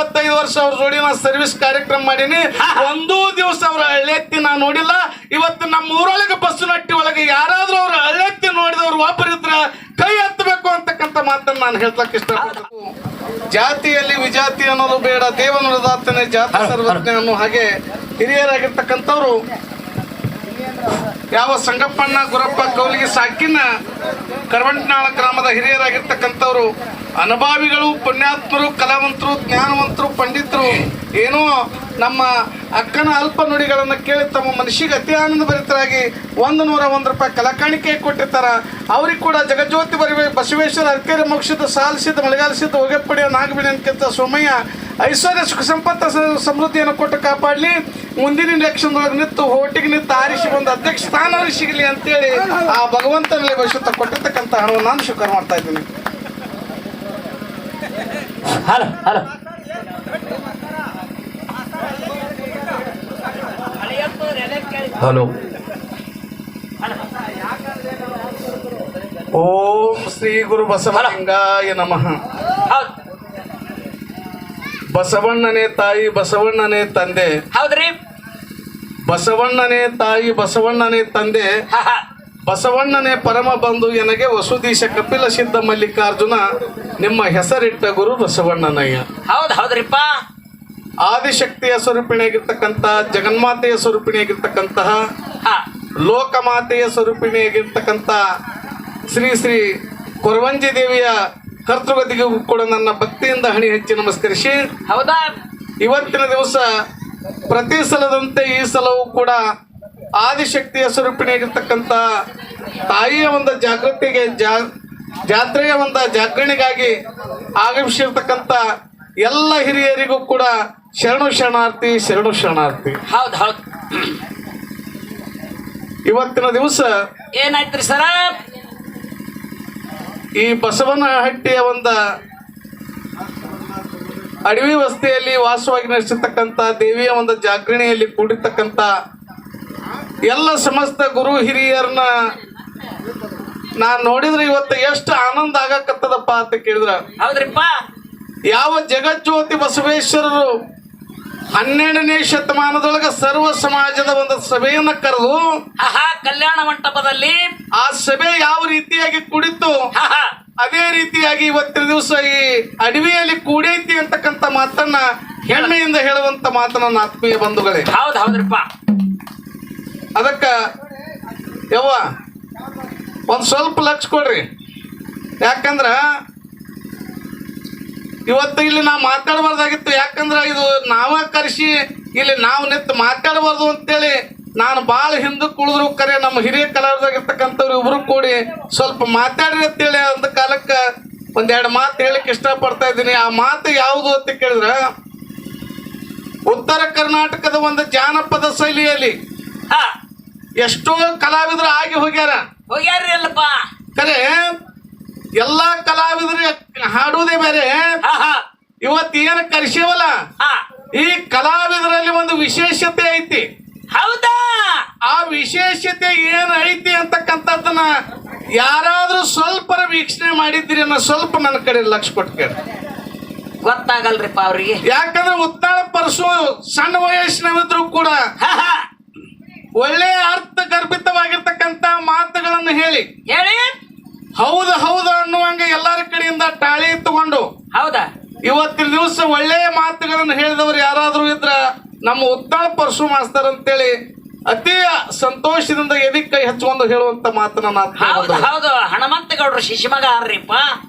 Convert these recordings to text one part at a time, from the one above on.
25 ವರ್ಷ ಅವ್ರ ಜೋಡಿ ನಾ ಸರ್ವಿಸ್ ಕಾರ್ಯಕ್ರಮ ಮಾಡೀನಿ. ಒಂದೂ ದಿವಸ ಅವ್ರ ಹಳ್ಳೆತ್ತಿ ನಾ ನೋಡಿಲ್ಲ. ಇವತ್ತು ನಮ್ಮ ಊರೊಳಗೆ ಬಸ್ಸು ನಟ್ಟಿ ಒಳಗೆ ಯಾರಾದ್ರೂ ಅವ್ರ ಹಳ್ಳೆತ್ತಿ ನೋಡಿದವ್ರು ಒಬ್ಬರಿದ್ರ ಕೈ ಎತ್ತಬೇಕು ಅಂತಕ್ಕಂಥ ಮಾತನ್ನ ನಾನು ಹೇಳ್ತಕ್ಕೆ ಇಷ್ಟಪಡ್ತೀನಿ. ಜಾತಿಯಲ್ಲಿ ವಿಜಾತಿ ಅನ್ನೋದು ಬೇಡ, ದೇವನುದಾತನೇ ಜಾತಿ ಸರ್ವಜ್ಞ ಅನ್ನೋ ಹಾಗೆ ಹಿರಿಯರಾಗಿರ್ತಕ್ಕಂಥವ್ರು ಯಾವ ಸಂಗಪ್ಪಣ್ಣ ಗುರಪ್ಪ ಕೌಲಿಗೆ ಸಾಕಿನ ಕರವಂಟನಾಳ ಗ್ರಾಮದ ಹಿರಿಯರಾಗಿರ್ತಕ್ಕಂಥವ್ರು ಅನುಭಾವಿಗಳು, ಪುಣ್ಯಾತ್ಮರು, ಕಲಾವಂತರು, ಜ್ಞಾನವಂತರು, ಪಂಡಿತರು ಏನೋ ನಮ್ಮ ಅಕ್ಕನ ಅಲ್ಪ ನುಡಿಗಳನ್ನು ಕೇಳಿ ತಮ್ಮ ಮನಸ್ಸಿಗೆ ಅತಿ ಆನಂದ ಭರಿತರಾಗಿ 101 ರೂಪಾಯಿ ಕಲಾಕಾಣಿಕೆ ಕೊಟ್ಟಿರ್ತಾರ. ಅವ್ರಿಗೆ ಕೂಡ ಜಗಜ್ಯೋತಿ ಬಸವೇಶ್ವರ ಅರ್ಕೆರೆ ಮೋಕ್ಷದ ಸಾಲಿಸಿದ ಮಳೆಗಾಲಿಸಿದ ಹೊಗೆಪಡಿಯ ನಾಗಬಿಡಿ ಅನ್ಕಿಂತ ಸೋಮಯ್ಯ ಐಶ್ವರ್ಯ ಸುಖ ಸಂಪತ್ತ ಸಮೃದ್ಧಿಯನ್ನು ಕೊಟ್ಟು ಕಾಪಾಡಲಿ. ಮುಂದಿನ ಎಲೆಕ್ಷನ್ದೊಳಗೆ ನಿಂತು ಹೋಟಿಗೆ ನಿಂತು ಆರಿಸಿ ಒಂದು ಅಧ್ಯಕ್ಷ ಸ್ಥಾನ ಸಿಗಲಿ ಅಂತೇಳಿ ಆ ಭಗವಂತನಲ್ಲಿ ಭವಿಷ್ಯ ಕೊಟ್ಟಿರ್ತಕ್ಕಂಥ ಹಣವನ್ನು ನಾನು ಸ್ವೀಕಾರ ಮಾಡ್ತಾ ಇದ್ದೀನಿ. ಹಲೋ. ಓಂ ಶ್ರೀ ಗುರು ಬಸವಲಿಂಗಾಯ ನಮಃ. ಬಸವಣ್ಣನೇ ತಾಯಿ, ಬಸವಣ್ಣನೇ ತಂದೆ. ಹೌದ್ರಿ. ಬಸವಣ್ಣನೇ ತಾಯಿ, ಬಸವಣ್ಣನೇ ತಂದೆ, ಬಸವಣ್ಣನೇ ಪರಮ ಬಂಧು ಎನಗೆ ವಸುದೀಶ ಕಪಿಲ ಸಿದ್ಧ ಮಲ್ಲಿಕಾರ್ಜುನ ನಿಮ್ಮ ಹೆಸರಿಟ್ಟ ಗುರು ಬಸವಣ್ಣನಯ್ಯ. ಹೌದ್ರಿಪ್ಪ. ಆದಿಶಕ್ತಿಯ ಸ್ವರೂಪಿಣಿಯಾಗಿರ್ತಕ್ಕಂಥ, ಜಗನ್ಮಾತೆಯ ಸ್ವರೂಪಿಣಿಯಾಗಿರ್ತಕ್ಕಂತಹ, ಲೋಕಮಾತೆಯ ಸ್ವರೂಪಿಣಿಯಾಗಿರ್ತಕ್ಕಂಥ ಶ್ರೀ ಶ್ರೀ ಕೊರವಂಜಿ ದೇವಿಯ ಕರ್ತೃಗತಿಗೂ ಕೂಡ ನನ್ನ ಭಕ್ತಿಯಿಂದ ಹಣಿ ಹಚ್ಚಿ ನಮಸ್ಕರಿಸಿ, ಹೌದಾ, ಇವತ್ತಿನ ದಿವಸ ಪ್ರತಿ ಸಲದಂತೆ ಈ ಸಲವೂ ಕೂಡ ಆದಿಶಕ್ತಿಯ ಸ್ವರೂಪಿಣಿಯಾಗಿರ್ತಕ್ಕಂಥ ತಾಯಿಯ ಒಂದು ಜಾಗೃತಿಗೆ ಜಾತ್ರೆಯ ಒಂದು ಜಾಗರಣೆಗಾಗಿ ಆಗಮಿಸಿರ್ತಕ್ಕಂಥ ಎಲ್ಲ ಹಿರಿಯರಿಗೂ ಕೂಡ ಶರಣು ಶರಣಾರ್ಥಿ, ಶರಣು ಶರಣಾರ್ಥಿ. ಹೌದು. ಇವತ್ತಿನ ದಿವಸ ಏನಾಯ್ತ್ರಿ ಸರ? ಈ ಬಸವನಹಟ್ಟಿಯ ಒಂದು ಅಡವಿ ವಸ್ತಿಯಲ್ಲಿ ವಾಸವಾಗಿ ನಡೆಸಿರ್ತಕ್ಕಂಥ ದೇವಿಯ ಒಂದು ಜಾಗರಣೆಯಲ್ಲಿ ಕೂಡಿರ್ತಕ್ಕಂಥ ಎಲ್ಲ ಸಮಸ್ತ ಗುರು ಹಿರಿಯರನ್ನ ನಾನು ನೋಡಿದ್ರೆ ಇವತ್ತು ಎಷ್ಟು ಆನಂದ ಆಗಕತ್ತದಪ್ಪ ಅಂತ ಕೇಳಿದ್ರ. ಹೌದ್ರಿಪ್ಪ. ಯಾವ ಜಗಜ್ಯೋತಿ ಬಸವೇಶ್ವರರು 12ನೇ ಶತಮಾನದೊಳಗ ಸರ್ವ ಸಮಾಜದ ಒಂದು ಸಭೆಯನ್ನ ಕರೆದು ಕಲ್ಯಾಣ ಮಂಟಪದಲ್ಲಿ ಆ ಸಭೆ ಯಾವ ರೀತಿಯಾಗಿ ಕುಡಿತು ಅದೇ ರೀತಿಯಾಗಿ ಇವತ್ತಿನ ದಿವಸ ಈ ಅಡವಿಯಲ್ಲಿ ಕೂಡೈತಿ ಅಂತಕ್ಕಂಥ ಮಾತನ್ನ ಹೆಮ್ಮೆಯಿಂದ ಹೇಳುವಂತ ಮಾತನ್ನ ಆತ್ಮೀಯ ಬಂಧುಗಳೇ. ಹೌದ್ರಿಪ್ಪ. ಅದಕ್ಕ ಯವ್ವ ಒಂದ್ ಸ್ವಲ್ಪ ಲಕ್ಷ ಕೊಡ್ರಿ. ಯಾಕಂದ್ರ ಇವತ್ತು ಇಲ್ಲಿ ನಾವು ಮಾತಾಡಬಾರ್ದಾಗಿತ್ತು. ಯಾಕಂದ್ರ ಇದು ನಾವ ಕರೆಸಿ ಇಲ್ಲಿ ನಾವು ನಿಂತು ಮಾತಾಡಬಾರ್ದು ಅಂತೇಳಿ ನಾನು ಭಾಳ ಹಿಂದಕ್ಕೆ ಉಳಿದ್ರು ಕರೆ ನಮ್ಮ ಹಿರಿಯ ಕಲಾವಿದರಾಗಿರ್ತಕ್ಕಂಥವ್ರು ಇಬ್ರು ಕೂಡಿ ಸ್ವಲ್ಪ ಮಾತಾಡ್ರಿ ಅಂತೇಳಿ ಅಂದ ಕಾಲಕ್ಕೆ ಒಂದೆರಡು ಮಾತು ಹೇಳಕ್ಕೆ ಇಷ್ಟಪಡ್ತಾ ಇದ್ದೀನಿ. ಆ ಮಾತು ಯಾವುದು ಅಂತ ಕೇಳಿದ್ರ, ಉತ್ತರ ಕರ್ನಾಟಕದ ಒಂದು ಜಾನಪದ ಶೈಲಿಯಲ್ಲಿ ಎಷ್ಟೋ ಕಲಾವಿದರು ಆಗಿ ಹೋಗ್ಯಾರ್ರಿ ಅಲ್ಲಪ್ಪ. ಕರೆ ಎಲ್ಲಾ ಕಲಾವಿದರು ಹಾಡುವುದೇ ಬೇರೆ. ಇವತ್ತು ಏನು ಕರೆಸಿವಲ್ಲ, ಈ ಕಲಾವಿದರಲ್ಲಿ ಒಂದು ವಿಶೇಷತೆ ಐತಿ. ಹೌದಾ? ಆ ವಿಶೇಷತೆ ಏನ್ ಐತಿ ಅಂತಕ್ಕಂಥದ್ದನ್ನ ಯಾರಾದ್ರೂ ಸ್ವಲ್ಪ ವೀಕ್ಷಣೆ ಮಾಡಿದ್ದೀರಿ ಅನ್ನೋ ಸ್ವಲ್ಪ ನನ್ನ ಕಡೆ ಲಕ್ಷ ಕೊಟ್ಟು ಕೇಳಿ. ಗೊತ್ತಾಗಲ್ರಿಪ್ಪ ಅವ್ರಿಗೆ. ಯಾಕಂದ್ರೆ ಉತ್ತಾಳ ಪರಸು ಸಣ್ಣ ವಯಸ್ಸಿನವಿದ್ರು ಕೂಡ ಒಳ್ಳೆ ಅರ್ಥ ಗರ್ಭಿತವಾಗಿರ್ತಕ್ಕಂಥ ಮಾತುಗಳನ್ನು ಹೇಳಿ ಹೌದು ಅನ್ನುವಂಗ ಎಲ್ಲರ ಕಡೆಯಿಂದ ತಾಳಿ ತಗೊಂಡು ಹೌದಾ ಇವತ್ತಿನ ದಿವಸ ಒಳ್ಳೆಯ ಮಾತುಗಳನ್ನು ಹೇಳಿದವರು ಯಾರಾದ್ರೂ ಇದ್ರ ನಮ್ಮ ಉತ್ತಾಳ ಪರಶು ಮಾಸ್ತರ್ ಅಂತೇಳಿ ಅತಿ ಸಂತೋಷದಿಂದ ಎದಿ ಕೈ ಹಚ್ಕೊಂಡು ಹೇಳುವಂತ ಮಾತನ್ನ ಹೌದು. ಹಣಮಂತಗೌಡ್ರು ಶಿಶುಮಗ ಆರ್ರಿಪ್ಪ.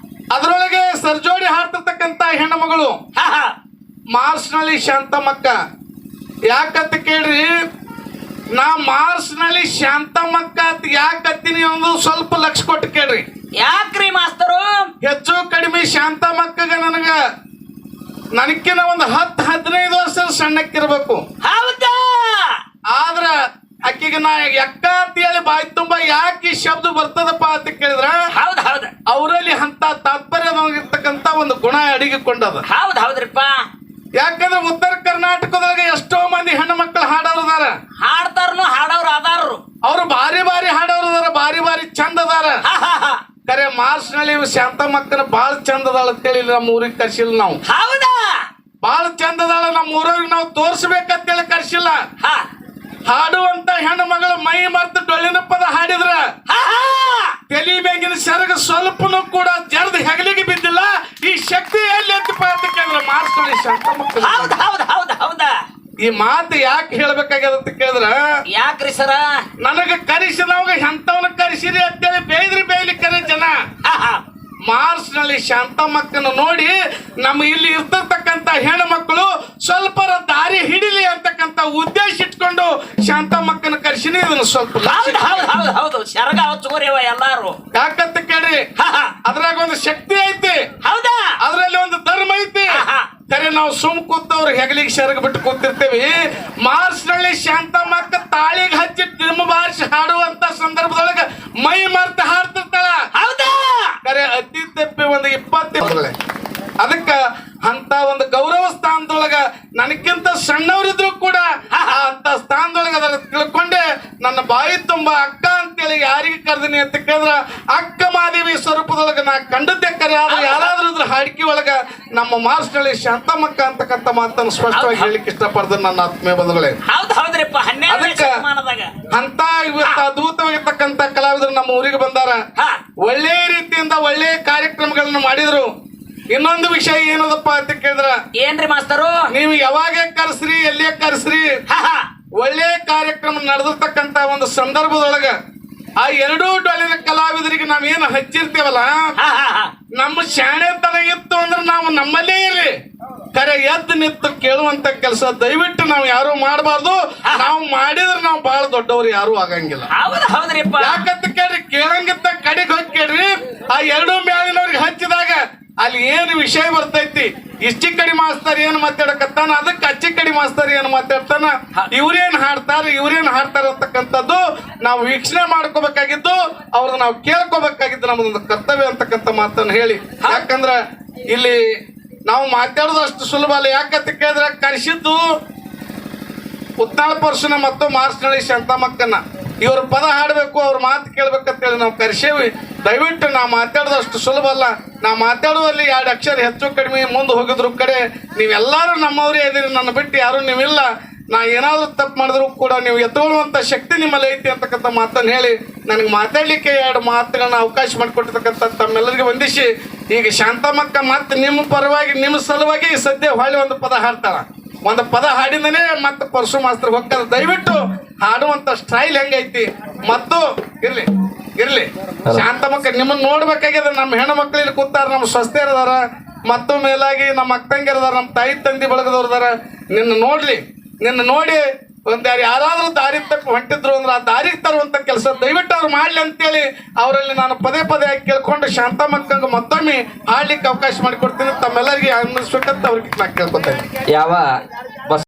ಅದರೊಳಗೆ ಸರ್ಜೋಡಿ ಹಾಡ್ತಿರ್ತಕ್ಕಂತ ಹೆಣ್ಣು ಮಗಳು ಮಾರ್ಚ್ನಲ್ಲಿ ಶಾಂತಮ್ಮಕ್ಕ. ಯಾಕಂತ ಕೇಳ್ರಿ, ನಾ ಮಾರ್ಚ್ನಲ್ಲಿ ಶಾಂತಮ್ಮಕ್ಕ ಯಾಕತ್ತೀನಿ ಅನ್ನೋದು ಸ್ವಲ್ಪ ಲಕ್ಷ ಕೊಟ್ಟು ಕೇಳ್ರಿ. ಯಾಕ್ರಿ ಮಾಸ್ತರು? ಹೆಚ್ಚು ಕಡಿಮೆ ಶಾಂತಮ್ಮಕ್ಕಗ ನನಗಿನ ಒಂದು 10-15 ವರ್ಷ ಸಣ್ಣಕ್ಕಿರ್ಬೇಕು. ಹೌದಾ? ಆದ್ರ ಆಕಿಗೆ ನಾ ಎಕ್ಕ ಅಂತ ಹೇಳಿ ಬಾಯಿ ತುಂಬಾ ಯಾಕೆ ಶಬ್ದ ಬರ್ತದಪ್ಪ ಅಂತ ಕೇಳಿದ್ರ ಅವರಲ್ಲಿ ಅಂತ ತಾತ್ಪರ್ಯವಾಗಿರ್ತಕ್ಕಂತ ಒಂದು ಗುಣ ಅಡಗಿಕೊಂಡದ. ಹೌದ್ರಿಪ್ಪ. ಯಾಕಂದ್ರೆ ಉತ್ತರ ಕರ್ನಾಟಕದೊಳಗೆ ಎಷ್ಟೋ ಮಂದಿ ಹೆಣ್ಣು ಮಕ್ಕಳು ಹಾಡೋರು ಅದಾರ, ಹಾಡ್ತಾರನು ಹಾಡೋರು ಅದಾರು. ಅವ್ರು ಬಾರಿ ಹಾಡೋರು ಅದಾರ, ಬಾರಿ ಚಂದ ಅದಾರ. ಕರೆ ಮಾರ್ಚ್ ನಲ್ಲಿ ಶಾಂತಮ್ಮಕ್ಕನ ಬಾಳ ಚಂದ ಅದಾಳ ಅಂತೇಳಿ ನಮ್ಮ ಊರಿಗೆ ಕರ್ಸಿಲ್ಲ ನಾವು. ಹೌದಾ? ಬಾಳ ಮೂರವ್ರಿಗೆ ನಾವು ತೋರ್ಸ್ಬೇಕಂತೇಳಿ ಕರ್ಸಿಲ್ಲ. ಹಾ ಹಾಡುವಂತ ಹೆಣ್ಣು ಮಗಳು ಮೈ ಮರ್ತು ಡೊಳ್ಳಿನ ಪದ ಹಾಡಿದ್ರ ಹಾ ತಲಿ ಬೇಗಿನ ಸೆರಗ ಸ್ವಲ್ಪನೂ ಕೂಡ ಜರ್ದು ಹೆಗಲಿಗೆ ಬಿದ್ದಿಲ್ಲ. ಈ ಶಕ್ತಿ ಎಲ್ಲಿ ಅಂತಪ್ಪ ಅಂತ ಕೇಳಿದ್ರೆ ಮಾರ್ಸ್ಕೊಳ್ಳಿ ಶಾಂತಮ್ಮ. ಹೌದ್ ಹೌದ್ ಹೌದ್ ಹೌದಾ. ಈ ಮಾತು ಯಾಕೆ ಹೇಳ್ಬೇಕಾಗ್ಯದ ಅಂತ ಕೇಳಿದ್ರ ಯಾಕ್ರಿ ಸರ? ನನಗ ಕರೆಸಿದವಾಗ ಎಂತವನ್ನ ಕರೆಸಿರಿ ಅಂತೇಳಿ ಬೇಯ್ದ್ರಿ ಬೇಯ್ಲಿ ಕರೆ ಜನ. ಹಾ ಹಾ ಮಾರ್ಚ್ ನಲ್ಲಿ ಶಾಂತಮ್ಮಕ್ಕನ್ನು ನೋಡಿ ನಮ್ಮ ಇಲ್ಲಿ ಇರ್ತಕ್ಕಂತ ಹೆಣ್ಣು ಮಕ್ಕಳು ಸ್ವಲ್ಪ ದಾರಿ ಹಿಡಿಲಿ ಅಂತಕ್ಕಂತ ಉದ್ದೇಶ ಇಟ್ಕೊಂಡು ಶಾಂತಮ್ಮಕ್ಕನ ಕರ್ಸಿನಿ. ಇದನ್ನು ಸ್ವಲ್ಪ ಹೌದ್ ಹೌದ್ ಹೌದ್ ಹೌದು ಶರಗ ಹಚ್ಚುಗೋರಿವ ಎಲ್ಲಾರು. ಯಾಕಂತ ಕೇಳ್ರಿ, ಹಾ ಹಾ ಅದ್ರಾಗ ಒಂದು ಶಕ್ತಿ ಐತಿ, ಹೌದಾ. ಅದ್ರಲ್ಲಿ ಒಂದು ಧರ್ಮ ಐತಿ. ಹಾ. ಕರೆ ನಾವು ಸುಮ್ ಕೂತವ್ರು ಹೆಗಲಿಗೆ ಸೆರಗ ಬಿಟ್ಟು ಕೂತಿರ್ತೇವಿ. ಮಾರ್ಚ್ ನಲ್ಲಿ ಶಾಂತಮ್ಮಕ್ಕ ತಾಳಿಗೆ ಹಚ್ಚಿ ಡಿಮ್ ಬಾರಿಸಿ ಹಾಡುವಂತ ಸಂದರ್ಭದೊಳಗ ಮೈ ಮರ್ತ ಹಾಡ್ತಿರ್ತಾಳ. ಹೌದಾ. ಕರೆ ಅತಿ ತಪ್ಪಿ ಒಂದು 20 ಅದಕ್ಕ ಅಂತ ಒಂದು ಗೌರವ ಸ್ಥಾನದೊಳಗ ನನಗಿಂತ ಸಣ್ಣವರಿದ್ರು ಕೂಡ ಅಂತ ಸ್ಥಾನದೊಳಗ ಅದರ ತಿಳ್ಕೊಂಡೆ ನನ್ನ ಬಾಯಿ ತುಂಬಾ ಅಕ್ಕ ಅಂತೇಳಿ ಯಾರಿಗೆ ಕರೆದಿನಿ ಅಂತ ಕೇಳಿದ್ರ ಅಕ್ಕ ಮಾದೇವಿ ಸ್ವರೂಪದೊಳಗ ನಾ ಕಂಡದ್ದೆ. ಕರೆ ಆದ್ರೆ ಯಾರಾದ್ರೂ ಇದ್ರ ಹಾಡಿಕೆ ಒಳಗ ನಮ್ಮ ಮಾರ್ಚ್ನಲ್ಲಿ ಶಾಂತಮ್ಮಕ್ಕ ಅಂತಕ್ಕಂಥ ಮಾತನ್ನು ಸ್ಪಷ್ಟವಾಗಿ ಹೇಳಿಕ್ಕೆ ಇಷ್ಟಪಡ್ದೆ ನನ್ನ ಆತ್ಮೀಯ ಬಂಧುಗಳೇ. ಹೌದ್ ಹೌದ್ರಿಪ್ಪ. 12ನೇ ಅದಕ್ಕ ಶತಮಾನದಾಗ ಅಂತ ಇವತ್ತು ಅದ್ಭುತವಾಗಿರ್ತಕ್ಕಂಥ ಕಲಾವಿದರು ನಮ್ಮ ಊರಿಗೆ ಬಂದಾರ. ಹಾ ಒಳ್ಳೆ ರೀತಿಯಿಂದ ಒಳ್ಳೆ ಕಾರ್ಯಕ್ರಮಗಳನ್ನು ಮಾಡಿದ್ರು. ಇನ್ನೊಂದು ವಿಷಯ ಏನದಪ್ಪ ಅಂತ ಕೇಳಿದ್ರ, ಏನ್ರಿ ಮಾಸ್ತರು? ನೀವು ಯಾವಾಗ ಕರೆಸ್ರಿ ಎಲ್ಲೇ ಕರೆಸ್ರಿ ಹಾ ಹಾ ಒಳ್ಳೆ ಕಾರ್ಯಕ್ರಮ ನಡೆದಿರ್ತಕ್ಕಂತ ಒಂದು ಸಂದರ್ಭದೊಳಗ ಆ ಎರಡೂ ಡೊಳ್ಳಿನ ಕಲಾವಿದರಿಗೆ ನಾವೇನು ಹಚ್ಚಿರ್ತೇವಲ್ಲ, ಹಾ ಹಾ ಹಾ ನಮ್ಮ ಶಾಣೆತನ ಇತ್ತು ಅಂದ್ರೆ ನಾವು ನಮ್ಮಲ್ಲೇ ಇರ್ಲಿ. ಕರೆ ಎದ್ದು ನಿಂತು ಕೇಳುವಂತ ಕೆಲಸ ದಯವಿಟ್ಟು ನಾವು ಯಾರು ಮಾಡಬಾರ್ದು. ನಾವು ಮಾಡಿದ್ರೆ ನಾವು ಬಹಳ ದೊಡ್ಡವ್ರು ಯಾರು ಆಗಂಗಿಲ್ಲ. ಹೌದ್ ಹೌದ್ರಿಪ್ಪ. ಯಾಕಂತ ಕೇಳ್ರಿ, ಕೇಳಂಗಿತ್ತ ಕಡೆಗೆ ಹೋಗಿ ಕೇಳ್ರಿ. ಆ ಎರಡೂ ಮೇಲಿನವ್ರಿಗೆ ಹಚ್ಚಿದಾಗ ಅಲ್ಲಿ ಏನು ವಿಷಯ ಬರ್ತೈತಿ, ಇಷ್ಟಿ ಕಡಿ ಮಾಸ್ತರ್ ಏನು ಮಾತಾಡಕತ್ತಾನ, ಅದಕ್ಕೆ ಅಚ್ಚಿ ಕಡಿ ಮಾಸ್ತರ್ ಏನು ಮಾತಾಡ್ತಾನ, ಇವ್ರೇನ್ ಹಾಡ್ತಾರ ಅಂತಕ್ಕಂಥದ್ದು ನಾವು ವೀಕ್ಷಣೆ ಮಾಡ್ಕೋಬೇಕಾಗಿದ್ದು, ಅವ್ರನ್ನ ನಾವು ಕೇಳ್ಕೋಬೇಕಾಗಿದ್ದು ನಮ್ಮದೊಂದು ಕರ್ತವ್ಯ ಅಂತಕ್ಕಂಥ ಮಾತನ್ನು ಹೇಳಿ. ಯಾಕಂದ್ರ ಇಲ್ಲಿ ನಾವು ಮಾತಾಡೋದು ಅಷ್ಟು ಸುಲಭ ಅಲ್ಲ. ಯಾಕಂತ ಕೇಳಿದ್ರೆ ಕರೆಸಿದ್ದು ಉತ್ನಾಳ ಪರ್ಸನ ಮತ್ತು ಮಾರ್ಚ್ನಳ್ಳಿ ಶಾಂತಮ್ಮಕ್ಕನ್ನ ಇವ್ರ ಪದ ಹಾಡಬೇಕು, ಅವ್ರ ಮಾತು ಕೇಳ್ಬೇಕಂತೇಳಿ ನಾವು ಕರೆಸೇವಿ. ದಯವಿಟ್ಟು ನಾವು ಮಾತಾಡೋದಷ್ಟು ಸುಲಭ ಅಲ್ಲ. ನಾವು ಮಾತಾಡುವಲ್ಲಿ 2 ಅಕ್ಷರ ಹೆಚ್ಚು ಕಡಿಮೆ ಮುಂದೆ ಹೋಗಿದ್ರು ಕಡೆ ನೀವೆಲ್ಲರೂ ನಮ್ಮವರೇ ಇದೀರಿ, ನನ್ನ ಬಿಟ್ಟು ಯಾರು ನೀವಿಲ್ಲ. ನಾ ಏನಾದರೂ ತಪ್ಪು ಮಾಡಿದ್ರು ಕೂಡ ನೀವು ಎತ್ತುಕೊಳ್ಳುವಂಥ ಶಕ್ತಿ ನಿಮ್ಮಲ್ಲಿ ಐತಿ ಅಂತಕ್ಕಂಥ ಮಾತನ್ನು ಹೇಳಿ ನನಗೆ ಮಾತಾಡಲಿಕ್ಕೆ 2 ಮಾತುಗಳನ್ನ ಅವಕಾಶ ಮಾಡಿಕೊಟ್ಟಿರ್ತಕ್ಕಂಥ ತಮ್ಮೆಲ್ಲರಿಗೆ ವಂದಿಸಿ, ಈಗ ಶಾಂತಮ್ಮಕ್ಕ ಮತ್ತೆ ನಿಮ್ಮ ಪರವಾಗಿ ನಿಮ್ಮ ಸಲುವಾಗಿ ಸದ್ಯ ಹೊಳ್ಳಿ ಒಂದು ಪದ ಹಾಡ್ತಾಳ. ಒಂದು ಪದ ಹಾಡಿದನೇ ಮತ್ತೆ ಪರಶು ಮಾಸ್ತರ್ ಹೋಗ್ತಾರೆ. ದಯವಿಟ್ಟು ಹಾಡುವಂತ ಸ್ಟೈಲ್ ಹೆಂಗೈತಿ ಮತ್ತು ಇರ್ಲಿ ಶಾಂತಮ್ಮಕ್ಕ ನಿಮ್ಮನ್ನ ನೋಡ್ಬೇಕಾಗ್ಯದ. ನಮ್ಮ ಹೆಣ್ಣು ಮಕ್ಳು ಇಲ್ಲಿ ಕೂತಾರ, ನಮ್ಮ ಸ್ವಸ್ಥರು ಅದಾರ, ಮತ್ತು ಮೇಲಾಗಿ ನಮ್ಮ ಅಕ್ಕಂಗಿರದಾರ, ನಮ್ಮ ತಾಯಿ ತಂದಿ ಬಳಗದವ್ರು ಅದಾರ. ನಿನ್ನ ನೋಡಿ ಒಂದ್ ಯಾರಾದ್ರೂ ದಾರಿ ತಪ್ಪಿ ಹೊಂಟಿದ್ರು ಅಂದ್ರೆ ಆ ದಾರಿಗೆ ತರುವಂತ ಕೆಲಸ ದಯವಿಟ್ಟು ಅವ್ರು ಮಾಡ್ಲಿ ಅಂತೇಳಿ ಅವರಲ್ಲಿ ನಾನು ಪದೇ ಕೇಳ್ಕೊಂಡು ಶಾಂತಮ್ಮಕ್ಕಂಗ ಮತ್ತೊಮ್ಮೆ ಹಾಡ್ಲಿಕ್ಕೆ ಅವಕಾಶ ಮಾಡಿಕೊಡ್ತೀನಿ. ತಮ್ಮೆಲ್ಲರಿಗೆ ಅನ್ನಿಸ್ಬೇಕಂತ ಅವ್ರಿಗೆ ನಾ ಕೇಳ್ಕೊತೇನೆ. ಯಾವ